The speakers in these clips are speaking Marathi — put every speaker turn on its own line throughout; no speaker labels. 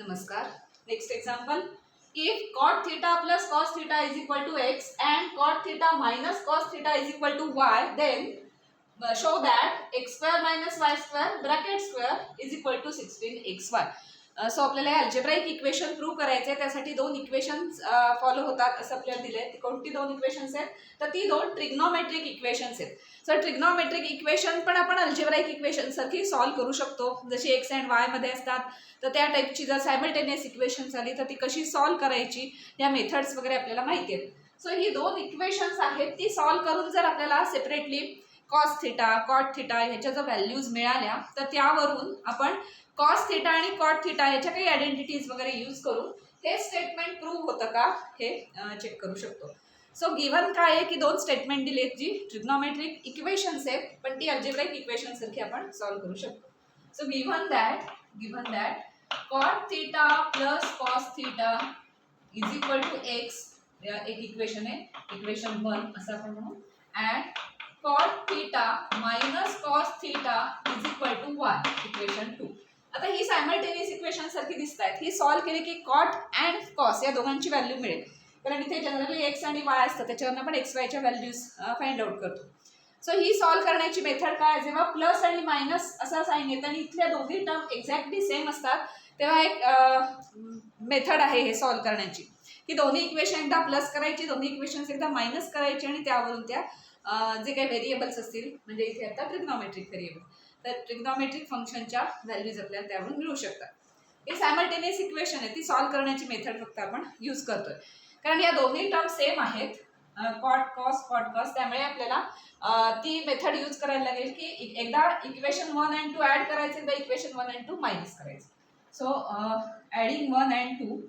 नमस्कार. Next example. If cot theta plus cos theta is equal to x and cot theta minus cos theta is equal to y, then show that x square minus y square bracket square is equal to 16xy. So आपल्याला अल्जेब्राइक इक्वेशन प्रूव्ह करायचे, त्यासाठी दोन इक्वेशन्स फॉलो होतात असं आपल्याला दिले. ती कोणती दोन इक्वेशन्स आहेत? तर ती दोन ट्रिग्नोमेट्रिक इक्वेशन्स आहेत. सो ट्रिग्नोमेट्रिक इक्वेशन पण आपण अल्जेब्राइक इक्वेशन सारखी सॉल्व्ह करू शकतो. जशी एक्स अँड वाय मध्ये असतात तर त्या टाईपची जर सायमल्टेनियस इक्वेशन्स आली तर ती कशी सॉल्व्ह करायची, या मेथड्स वगैरे आपल्याला माहिती आहेत. सो ही दोन इक्वेशन्स आहेत, ती सॉल्व्ह करून जर आपल्याला separately cos theta cot theta ह्याच्या जर व्हॅल्यूज मिळाल्या तर त्यावरून आपण कॉस थिटा आणि कॉट थिटा ह्याच्या काही आयडेंटिटीज वगैरे यूज करून हे स्टेटमेंट प्रूव्ह होतं का हे चेक करू शकतो. सो गिव्हन काय आहे की दोन स्टेटमेंट दिलेत जी ट्रिग्नोमेट्रिक इक्वेशन्स आहेत, पण ती अल्जेब्राइक इक्वेशन सारखी आपण सॉल्व्ह करू शकतो. So given that cot theta plus cos theta is equal to x, एक इक्वेशन आहे, इक्वेशन 1 असं आपण म्हणू, and cot theta minus cos theta is equal to y, equation 2. आता ही सायमल्टेनियस इक्वेशन सारखी दिसत आहेत. ही सॉल्व्ह केली की कॉट अँड कॉस या दोघांची व्हॅल्यू मिळेल, कारण इथे जनरली एक्स आणि वाय असतात, त्याच्यावरून आपण एक्स वायच्या व्हॅल्यूज फाइंड आउट करतो. सो ही सॉल्व्ह करण्याची मेथड काय, जेव्हा प्लस आणि मायनस असा साईन येतं आणि इथल्या दोन्ही टर्म एक्झॅक्टली सेम असतात तेव्हा एक मेथड आहे हे सॉल्व्ह करण्याची, की दोन्ही इक्वेशन एकदा प्लस करायची, दोन्ही इक्वेशन्स एकदा मायनस करायची आणि त्यावरून त्या जे काही व्हेरिएबल्स असतील, म्हणजे इथे आता ट्रिग्नोमेट्रिक व्हेरिएबल, तर ट्रिग्नोमेट्रिक फंक्शनच्या व्हॅल्यूज आपल्याला त्यावरून मिळू शकतात. हे सायमल्टेनियस इक्वेशन आहे, ती सॉल्व्ह करण्याची मेथड फक्त आपण यूज करतोय, कारण या दोन्ही टर्म सेम आहेत, कॉट कॉस, त्यामुळे आपल्याला ती मेथड यूज करायला लागेल की एकदा इक्वेशन 1 and 2 ॲड करायचे, एकदा इक्वेशन 1 and 2 मायनस करायचे. So adding 1 and 2,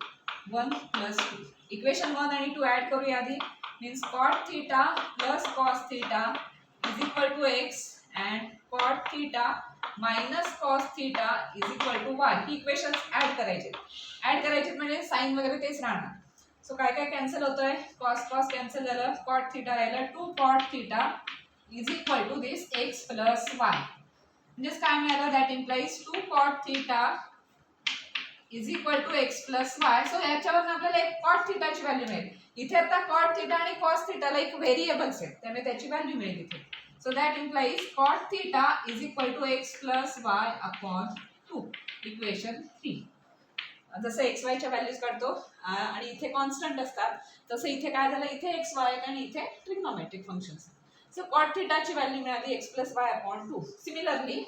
1 plus 2, equation 1 आणि 2 ॲड करूया आधी. Means cot theta plus cos theta is equal to x and cot theta minus cos theta is equal to y. ही इक्वेशन्स ॲड करायचे म्हणजे साईन वगैरे तेच राहणार. सो काय काय कॅन्सल होतोय, कॉस कॅन्सल झालं, कॉट थिटा राहिलं, 2 cot theta is equal to this x plus y. म्हणजेच काय मिळालं, that implies 2 cot theta is equal to x plus y. So याच्यावरून आपल्याला एक कॉट थिटाची व्हॅल्यू मिळेल. इथे आता कॉट थिटा आणि कॉस थिटाला एक व्हेरिएबल्स आहेत, त्यामुळे त्याची व्हॅल्यू मिळेल इथे. So that implies cot theta is equal to x plus Y upon 2, equation 3. जसं एक्स वायच्या व्हॅल्यूज काढतो आणि इथे कॉन्स्टंट असतात, तसं इथे काय झालं, इथे एक्स वाय आणि इथे ट्रिग्नोमेट्रिक फंक्शन्स. सो कॉट थिटाची व्हॅल्यू मिळाली X plus Y upon 2. Similarly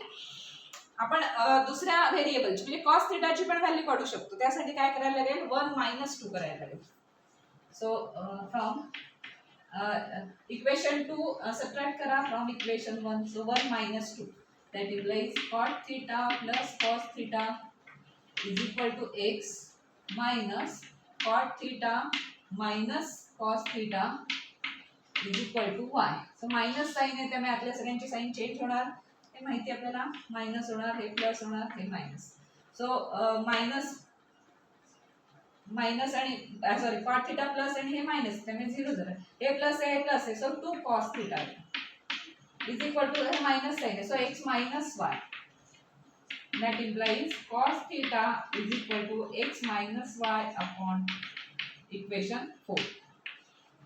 आपण दुसऱ्या व्हेरिएबलची म्हणजे कॉस थिटाची पण व्हॅल्यू काढू शकतो. त्यासाठी काय करायला लागेल, 1 minus 2 करायला लागेल. सो फ्रॉम इक्वेशन 2 सबट्रॅक्ट करा from equation 1. So 1 minus 2, that implies cot theta plus cos theta is equal to x minus cot theta minus cos theta is equal to y. So minus sign आहे, त्यामुळे आपल्या सगळ्यांची साईन चेंज होणार, हे माहिती आपल्याला. मायनस होणार, हे प्लस होणार, हे मायनस. सो मायनस आणि सॉरी कॉट थिटा प्लस आणि हे मायनस, त्यामुळे 0 झालं. हे प्लस आहे, हे प्लस आहे, so 2 cos theta is equal to हे मायनस साईन आहे, so x minus y. That implies cos theta is equal to x minus y upon equation 4.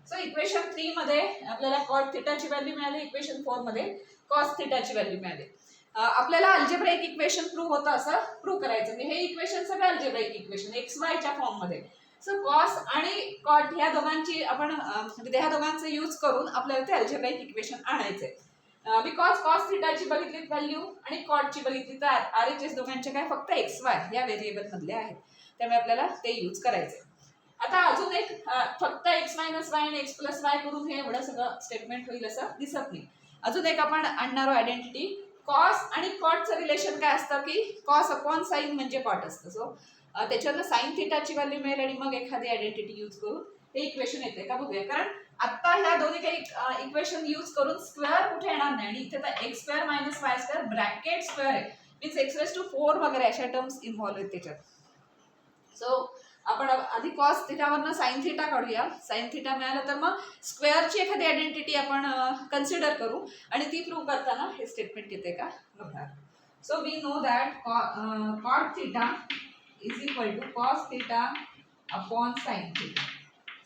सो इक्वेशन 3 मध्ये आपल्याला कॉट थिटाची व्हॅल्यू मिळाली, इक्वेशन 4 मध्ये कॉस थिटाची व्हॅल्यू मिळाली. आपल्याला अल्जेब्राइक इक्वेशन प्रूव्ह होतं असं प्रूव्ह करायचं. म्हणजे हे इक्वेशन सगळं अल्जेब्राइक इक्वेशन एक्स वायच्या फॉर्म मध्ये. सो कॉस आणि कॉट ह्या दोघांची आपण ह्या दोघांचं यूज करून आपल्याला ते अल्जेब्राइक इक्वेशन आणायचंय. बिकॉज कॉस थिटाची बघितली व्हॅल्यू आणि कॉटची बघितली तर RHS दोघांचे काय फक्त एक्स वाय या व्हेरिएबल मधले आहेत, त्यामुळे आपल्याला ते यूज करायचंय. आता अजून एक फक्त एक्स मायनस वाय आणि एक्स प्लस वाय करून हे एवढं सगळं स्टेटमेंट होईल असं दिसत नाही. अजून एक आपण आणणारो आयडेंटिटी, कॉस आणि कॉटचं रिलेशन काय असतं की कॉस अपॉन साईन म्हणजे कॉट असतं. सो त्याच्यातनं साईन थिटाची व्हॅल्यू मिळेल आणि मग एखादी आयडेंटिटी यूज करून हे इक्वेशन येते का बघूया. कारण आता ह्या दोन्ही काही इक्वेशन यूज करून स्क्वेअर कुठे येणार नाही, आणि इथे तर x square minus Y square bracket square आहे, मीन्स x⁴ वगैरे अशा टर्म्स इन्व्हॉल्व आहेत त्याच्यात. सो आपण आधी कॉस थिटावरनं साईन थिटा काढूया. साईन थिटा मिळालं तर मग स्क्वेअरची एखादी आयडेंटिटी आपण कन्सिडर करू आणि ती प्रूव्ह करताना हे स्टेटमेंट येते का बघा. So we know that cot theta is equal to cos theta upon sine theta.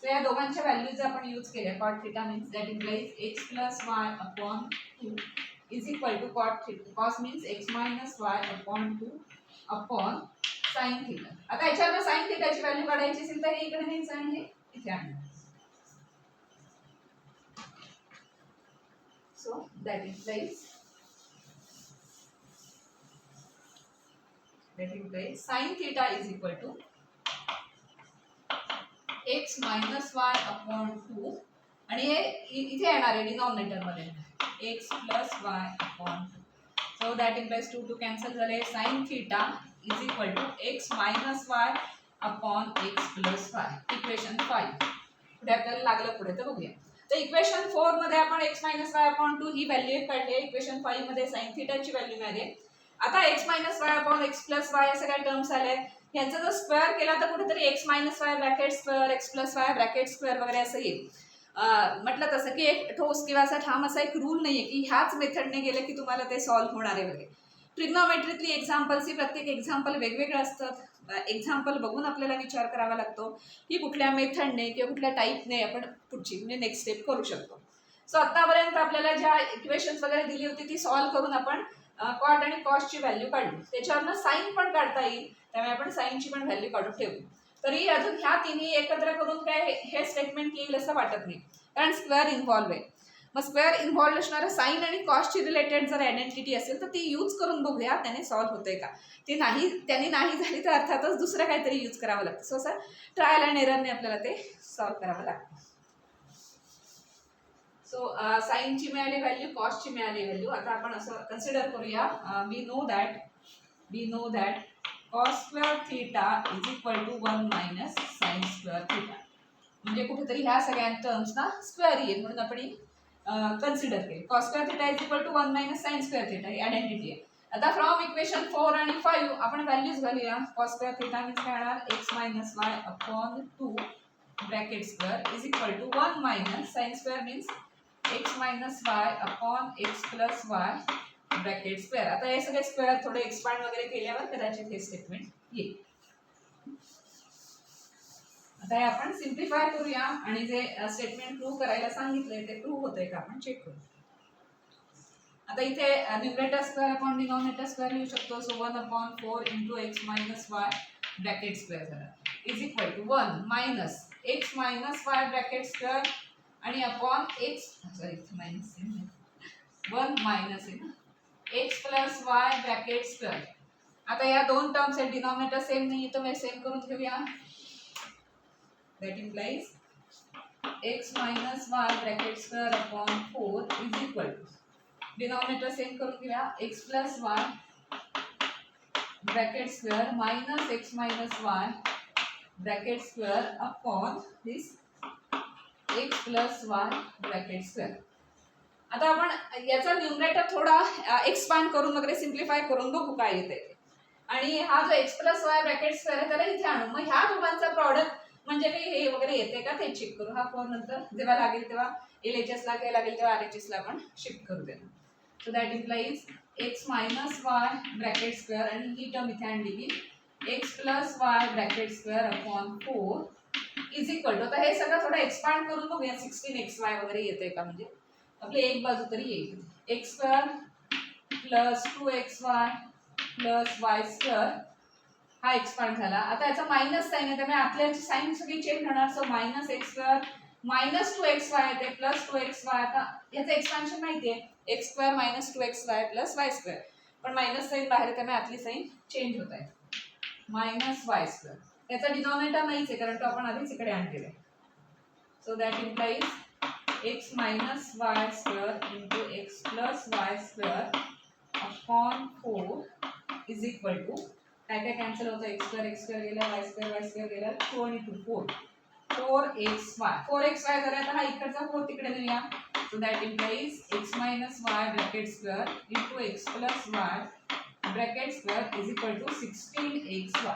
So या दोघांच्या व्हॅल्यूज आपण यूज केल्या. Cot theta means that implies x plus Y upon 2 is equal to cot theta. Cos means x minus y upon 2 upon sine theta. आता याच्यावर साइन थिटाची व्हॅल्यू काढायची असेल तर हे इकडे न्यायचं आणि हे इथे आणायचं. So that implies sin theta is equal to x minus y upon 2 आणि हे इथे येणार आहे डिनॉमिनेटर मध्ये x plus y upon 2. So that implies 2 to cancel झाले. sin theta is equal to x minus y upon x plus y. Equation 5. पुढे आपल्याला लागलं पुढे तर बघूया. तर इक्वेशन 4 मध्ये आपण x minus y upon 2 ही व्हॅल्यू काढली. इक्वेशन 5 मध्ये sin theta ची व्हॅल्यू मिळाली. आता x minus y upon x plus y या सगळ्या टर्म्स आल्या. यांचा जर स्क्वेअर केला तर कुठेतरी x minus y bracket square x plus y bracket square वगैरे असं येईल. म्हटलं तसं की एक ठोस किंवा असा ठाम असा एक रूल नाहीये की ह्याच मेथडने गेले की तुम्हाला ते सॉल्व्ह होणार आहे वगैरे. ट्रिग्नोमेट्रीतली एक्झाम्पल्सची प्रत्येक एक्झाम्पल वेगवेगळं असतात. एक्झाम्पल बघून आपल्याला विचार करावा लागतो की कुठल्या मेथडने किंवा कुठल्या टाईपने आपण पुढची म्हणजे नेक्स्ट स्टेप करू शकतो. सो आतापर्यंत आपल्याला ज्या इक्वेशन्स वगैरे दिली होती ती सॉल्व्ह करून आपण कॉट आणि कॉस्टची व्हॅल्यू काढली. त्याच्यावरनं साईन पण काढता येईल. त्यामुळे आपण साईनची पण व्हॅल्यू काढून ठेवू. तरी अजून ह्या तिन्ही एकत्र करून काय हे स्टेटमेंट येईल असं वाटत नाही, कारण स्क्वेअर इन्व्हॉल्व आहे. मग स्क्वेअर इन्व्हॉल्व असणारं साईन आणि कॉस्टची रिलेटेड जर आयडेंटिटी असेल तर ती यूज करून बघूया त्याने सॉल्व्ह होते का. ती नाही त्यांनी नाही झाली तर अर्थातच दुसरं काहीतरी यूज करावं लागतं. सो सर ट्रायल अँड एररने आपल्याला ते सॉल्व्ह करावं लागतं. सो साईनची मिळाली व्हॅल्यू, कॉस्टची मिळाली व्हॅल्यू. आता आपण असं कन्सिडर करूया. We know that cos square theta is equal to 1 minus sine square theta. म्हणजे कुठेतरी ह्या सगळ्या टर्म्सना स्क्वेअर येईल म्हणून आपण कन्सिडर केली. cos square theta is equal to 1 minus sine square theta ही आयडेंटिटी आहे. आता फ्रॉम इक्वेशन 4 आणि 5 आपण व्हॅल्यूज घालूया. cos स्क्वेअर थिटा मीन्स काय होणार x minus y upon 2 bracket square is equal to 1 minus sine square means x minus y upon x plus y bracket square. आता हे सगळे स्क्वेअर थोडे एक्सपांड वगैरे केल्यावर कदाचित हे स्टेटमेंट येईल. आता हे आपण सिम्प्लिफाय करूया आणि जे स्टेटमेंट प्रूव्ह करायला सांगितलंय ते प्रूव्ह होतंय का आपण चेक करू. आता इथे numerator square upon denominator square लिहू शकतो. So 1 upon 4 into X minus Y bracket square झाला is equal to 1 minus X minus Y bracket square आणि upon X sorry minus 1 minus X plus Y bracket square. आता या दोन टर्म्स आहेत, डिनॉमिनेटर सेम नाही तर मी सेम करून घेऊया. That implies x minus Y bracket square upon 4 is equal to denominator same करून घेऊया X plus Y bracket square minus X minus Y bracket square upon this x plus Y bracket square. आता आपण याचा न्यूमरेटर थोडा एक्सपांड करून वगैरे सिम्प्लिफाय करून बघू काय येते. आणि हा जो x plus Y bracket square आहे त्याला इथे आणू. मग ह्या दोघांचा प्रॉडक्ट म्हणजे काही हे वगैरे येते का ते चेक करू. हा 4 नंतर जेव्हा लागेल तेव्हा LHS ला काय लागेल तेव्हा RHS ला आपण शिफ्ट करू देणार. So that implies x minus Y bracket square आणि ही टर्म इथे आणली की x plus Y bracket square upon 4 is equal to. आता हे सगळं थोडं एक्सपांड करून बघूया 16xy वगैरे येते का, म्हणजे आपली एक बाजू तरी येईल. X square plus 2xy plus Y square हा एक्सपांड झाला. आता याचा मायनस साईन आहे त्यामुळे आपल्याची साईन सगळी चेंज होणार. So minus x square minus 2xy येते प्लस 2xy. आता याचं एक्सपान्शन माहिती आहे x square minus 2xy plus Y square, पण मायनस साईन बाहेर त्यामुळे आपली साईन चेंज होत आहे मायनस वाय स्क्वेअर. याचा डिनॉमिनेटर नाहीच आहे कारण तो आपण आधीच इकडे आणलेला आहे. So that implies x minus y square into x plus y square upon 4 is equal to काय काय कॅन्सल होतं x square गेला y square गेला 2 आणि 2 4xy 4xy जर आता हा इकडचा 4 तिकडे नेऊया. So that implies x minus y bracket square into x plus y bracket square is equal to 16xy.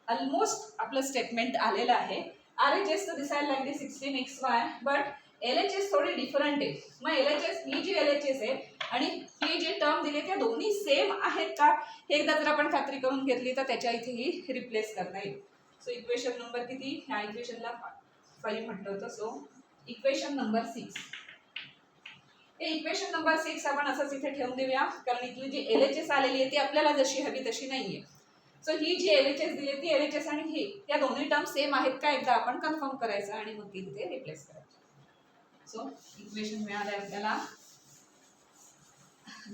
Almost आपलं स्टेटमेंट आलेलं आहे. RHS तर दिसायला लागली 16xy बट LHS थोडी डिफरंट आहे. मग LHS ही जी LHS आहे आणि ही जी टर्म दिली त्या दोन्ही सेम आहेत का हे एकदा जर आपण खात्री करून घेतली तर त्याच्या इथेही रिप्लेस करता येईल. सो इक्वेशन नंबर किती, ह्या इक्वेशनला 5 म्हटलं होतं. सो इक्वेशन नंबर 6, हे इक्वेशन नंबर 6 आपण असंच इथे ठेवून देऊया, कारण इथली जी LHS आलेली आहे ती आपल्याला जशी हवी तशी नाहीये. सो ही जी LHS दिली ती LHS आणि ही या दोन्ही टर्म सेम आहेत का एकदा आपण कन्फर्म करायचं आणि मग ती तिथे रिप्लेस करायची. सो इक्वेशन मिळाले आपल्याला.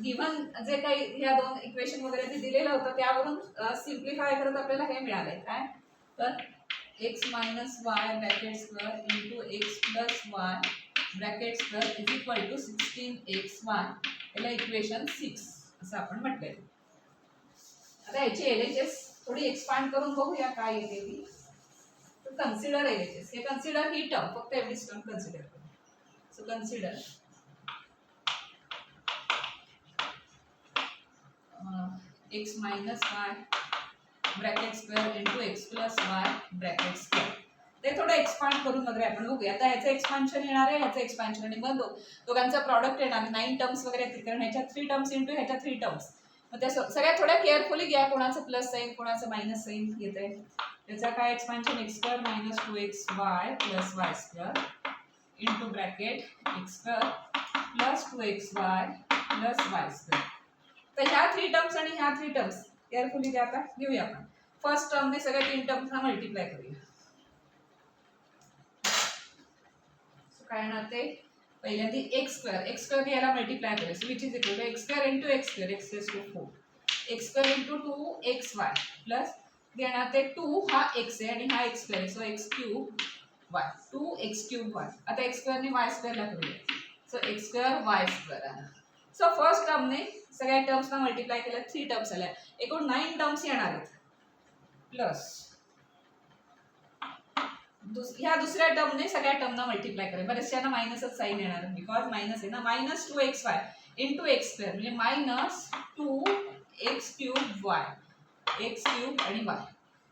गिव्हन जे काही ह्या दोन इक्वेशन वगैरे जे दिलेलं होतं त्यावरून सिम्प्लिफाय करत आपल्याला हे मिळालंय काय, तर x minus Y bracket square into x plus Y bracket square is equal to 16xy, याला इक्वेशन 6 असं आपण म्हटलंय. आता याची LHS थोडी एक्सपांड करून बघूया काय येते ती. कन्सिडर LHS, हे कन्सिडर ही टर्म, फक्त एवढीच टर्म कन्सिडर करू. So consider x minus Y bracket square into x plus Y bracket square. ते थोडं एक्सपांड करून वगैरे आपण बघूया. आता ह्याचं एक्सपान्शन येणार आहे, ह्याचं एक्सपान्शन आणि मग दोघांचा प्रॉडक्ट येणार. 9 टर्म्स वगैरे येतील, कारण ह्याच्या 3 टर्म्स इंटू ह्याच्या 3 टर्म्स. मग त्या सगळ्या थोड्या केअरफुली घ्या, कोणाचं प्लस साईन कोणाचं मायनस साईन येते. त्याचा काय expansion x square minus 2xy plus Y square into bracket x square plus 2xy plus Y square. तर ह्या 3 टर्म्स आणि ह्या 3 टर्म्स केअरफुली द्या. आता घेऊया आपण फर्स्ट टर्मने सगळ्या 3 टर्म्सना मल्टिप्लाय करूया. काय येणार ते, पहिल्यांदा एक्स स्क्वेअर याला मल्टिप्लाय करायचं, which is equal to x square into x square x raise to 4, x square into 2xy plus देणार ते 2 हा x आहे आणि हा x square, so x cube y 2x cube y. आता x स्क्वेअर ने y स्क्वेअरला करूया, सो x स्क्वेअर y स्क्वेअर आला. सो फर्स्ट टर्मने सगळ्या टर्म्सना मल्टिप्लाय केलं, 3 टर्म्स आल्या, एकूण 9 टर्म्स येणार आहेत. प्लस ह्या दुसऱ्या टर्मने सगळ्या टर्मना मल्टिप्लाय करेल. बरेचशांना मायनसच साईन येणार, बिकॉज मायनस आहे ना. Minus 2xy into x square म्हणजे minus 2x cube y, X cube आणि y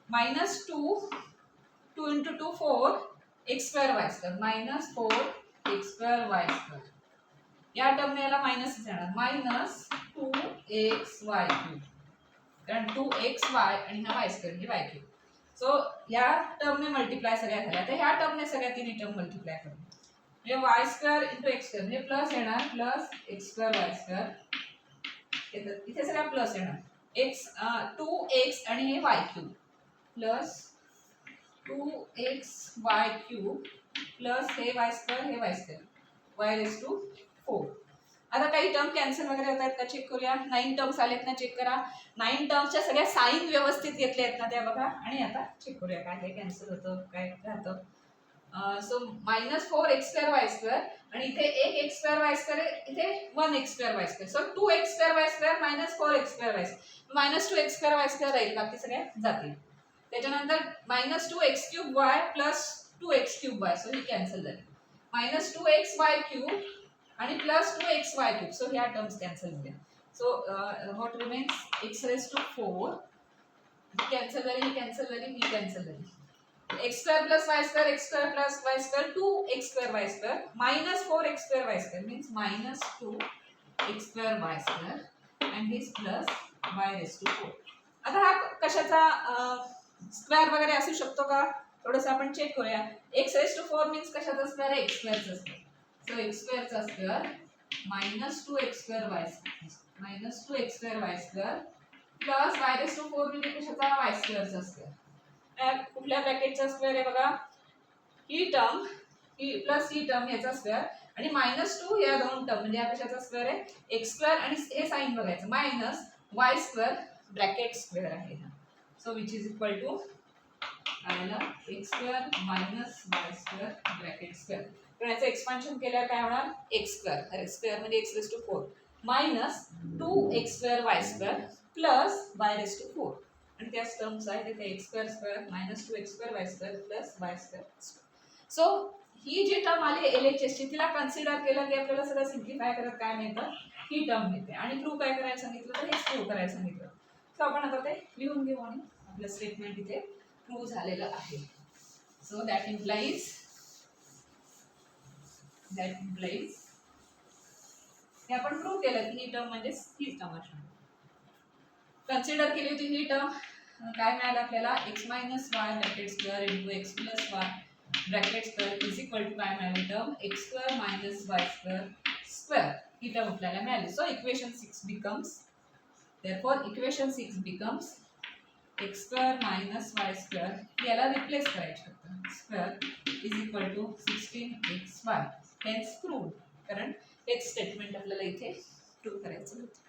minus 2 into 2 4 x square Y square minus 4 x square Y square. या टर्मने याला मायनसच येणार, मायनस 2xy क्यूब, कारण 2xy आणि हा y स्क्वेअर म्हणजे y क्यूब. सो या टर्मने मल्टिप्लाय सगळ्या झाल्या. तर ह्या टर्मने सगळ्या तिन्ही टर्म मल्टिप्लाय करू, म्हणजे y square into x square म्हणजे प्लस येणार, plus x square Y square, इथे सगळ्या प्लस येणार, एक्स 2x आणि हे y cube plus 2xy cube plus हे वाय स्क्वेअर हे y square y raise to 4. आता काही टर्म कॅन्सल वगैरे होत आहेत का चेक करूया. 9 टर्म्स आलेत ना, चेक करा. 9 टर्म्सच्या सगळ्या साईन व्यवस्थित घेतले आहेत ना त्या बघा. आणि आता चेक करूया काय हे कॅन्सल होतं काय राहतं. So minus 4x square Y square आणि इथे एक एक्स स्क्वेअर वाय स्क्वेअर, इथे 1x square Y square, so 2x square Y square minus 4x square Y square minus 2x square Y square राहील, बाकी सगळ्या जातील. त्याच्यानंतर minus 2x cube Y plus 2x cube Y, so ही कॅन्सल झाली. मायनस 2xy क्यूब आणि प्लस 2xy क्यूब, सो ह्या टर्म्स कॅन्सल झाल्या. So what remains x raise to 4, cancel झाली, ही कॅन्सल झाली, ही कॅन्सल झाली. x square plus y square, x square plus y square 2x square y square minus 4x square y square means minus 2x square y square and this plus y raise to 4. आता हा कशाचा स्क्वेअर वगैरे असू शकतो का, थोडंसं आपण चेक करूया. x रेज टू 4 मीन्स कशाचा स्क्वेअर आहे, x स्क्वेअरचा स्क्वेअर. सो x स्क्वेअरचा square minus 2x square y square minus 2x square y square plus y raise to 4 म्हणजे कशाचा y स्क्वेअरचा स्क्वेअर. कुठल्या ब्रॅकेटचा स्क्वेअर आहे बघा, ही टर्म ही प्लस ही टर्म याचा स्क्वेअर आणि मायनस 2 या दोन टर्म म्हणजे या कशाचा स्क्वेअर आहे, एक्स स्क्वेअर आणि हे साइन बघायचं minus Y square bracket square आहे. So which is equal to आला X square minus Y square bracket square. तर याचं एक्सपान्शन केल्यावर काय होणार, एक्स स्क्वेअर, अरे स्क्वेअर म्हणजे X raise to 4 minus 2x square Y square plus Y raise to 4 आणि त्याच टर्म्स आहे तिथे X square square minus 2x square Y square plus Y square. So ही जी टर्म आली LHS ची तिला कन्सिडर केलं की आपल्याला सगळं सिम्प्लिफाय करत काय मिळतं, ही टर्म मिळते. आणि प्रूव्ह काय करायला सांगितलं तर हेच प्रूव्ह करायला सांगितलं. सो आपण आता ते लिहून घेऊ आणि आपलं स्टेटमेंट इथे प्रूव्ह झालेलं आहे. सो दॅट इम्प्लाइज हे आपण प्रूव्ह केलं की ही टर्म म्हणजे ही टर्म असणार. कन्सिडर केली होती ही टर्म, काय मिळालं आपल्याला x minus Y bracket square into x plus Y bracket square is equal to काय मिळाली term X square minus Y square square, ही टर्म आपल्याला मिळाली. So equation 6 becomes, therefore equation 6 becomes x square minus y square, याला रिप्लेस करायचं होतं, square is equal to 16xy, hence proved. कारण हेच स्टेटमेंट आपल्याला इथे प्रूव्ह करायचं होतं.